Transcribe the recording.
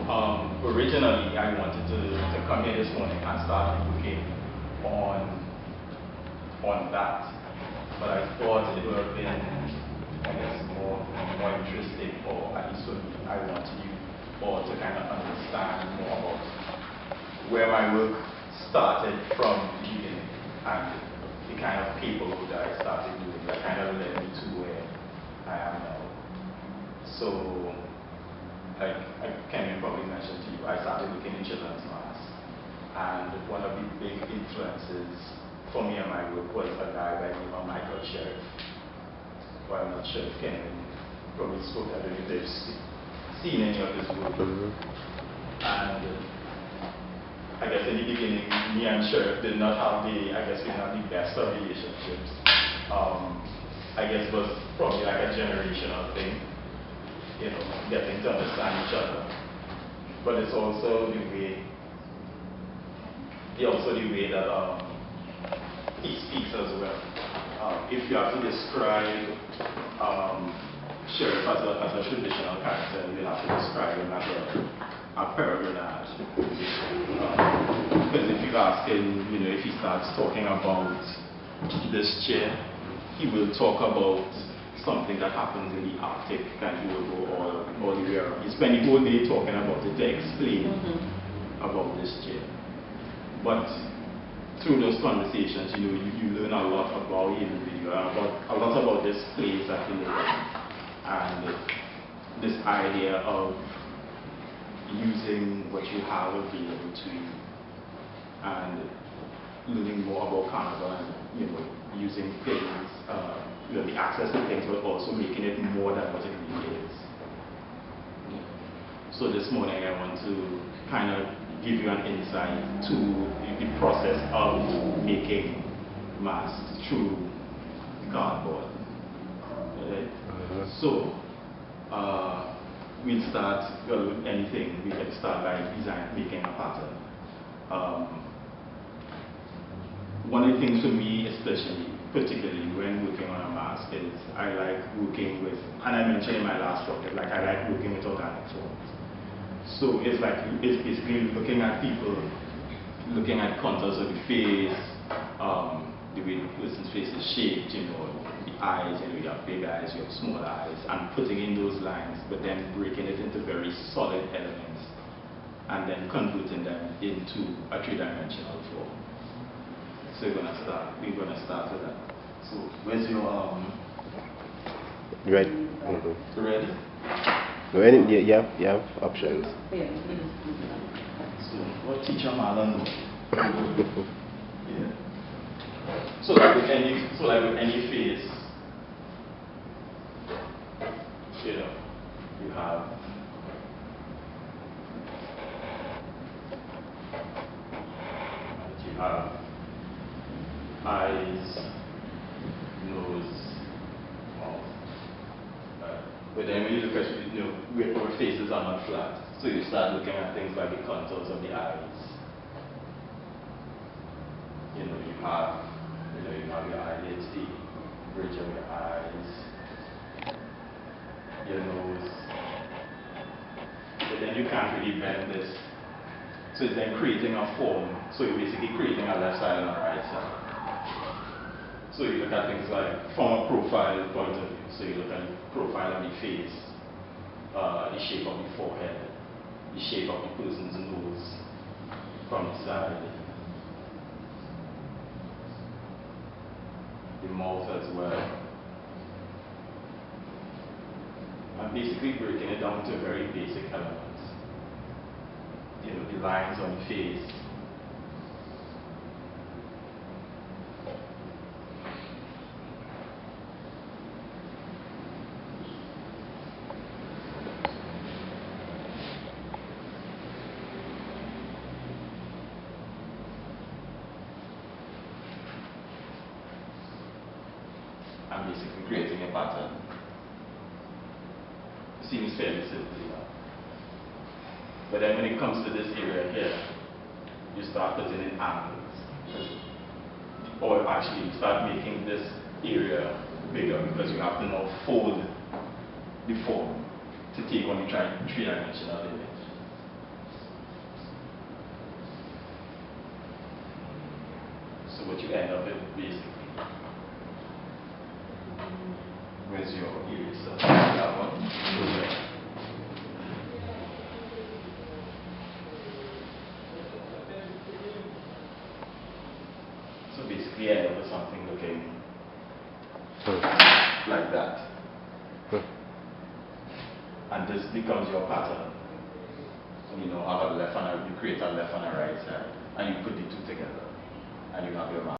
Originally, I wanted to come here this morning and start looking on that, but I thought it would have been, I guess, more interesting, or at least for me, I wanted you all to kind of understand more about where my work started from the beginning and the kind of paperwork that I started doing that kind of led me to where I am now. So, like I can probably mention to you, I started looking in children's maths, and one of the big influences for me and my work was a guy by the name of Michael Sheriff. Well, I'm not sure if Ken probably spoke, I don't know if they've seen any of his work. And I guess in the beginning, me and Sheriff did not have the best of relationships. I guess it was probably like a generational thing, you know, getting to understand each other. But it's also the way that he speaks as well. If you have to describe Sheriff as a traditional character, you have to describe him as a peregrinator. Because if you ask him, you know, if he starts talking about this chair, he will talk about something that happens in the Arctic, and he will go all the way around. He spends the whole day talking about it to explain about this chair. But through those conversations, you know, you learn a lot about the individual, a lot about this place that he lives in, and this idea of using what you have available to you, and learning more about Carnival, and you know, using things, you know, the access to things, but also making it more than what it really is. So this morning I want to kind of give you an insight to the process of making masks through cardboard. Right? So we'll start, well, with anything. We can start by making a pattern. One of the things for me, particularly when working on a mask, is I like working with, and I mentioned in my last talk, like I like working with organic forms. So it's basically looking at people, looking at contours of the face, the way the person's face is shaped, you know, the eyes, you know, you have big eyes, you have small eyes, and putting in those lines, but then breaking it into very solid elements, and then converting them into a three-dimensional form. So we're gonna start with that. So where's your Ready? Ready? No, you have options. So what teacher Marlon? Yeah. So like with any face, you know, you have eyes, nose, mouth. But then when you look at, you know, our faces are not flat, so you start looking at things like the contours of the eyes. You know, you have your eyelids, the bridge of your eyes, your nose. But then you can't really bend this. So it's then creating a form. So you're basically creating a left side and a right side. So you look at things like from a profile point of view. So you look at the profile of the face, the shape of the forehead, the shape of the person's nose from the side, the mouth as well. And basically breaking it down to very basic elements. You know, the lines on the face. And basically creating a pattern. Seems fairly simple enough. But then when it comes to this area here, you start putting in angles. Or actually you start making this area bigger because you have to now fold the form to take on the three-dimensional image. what you end up with basically. Where's your eraser? That one? So basically you end up with something looking like that. And this becomes your pattern. So you know, have a left and a, you create a left and a right side, and you put the two together, and you have your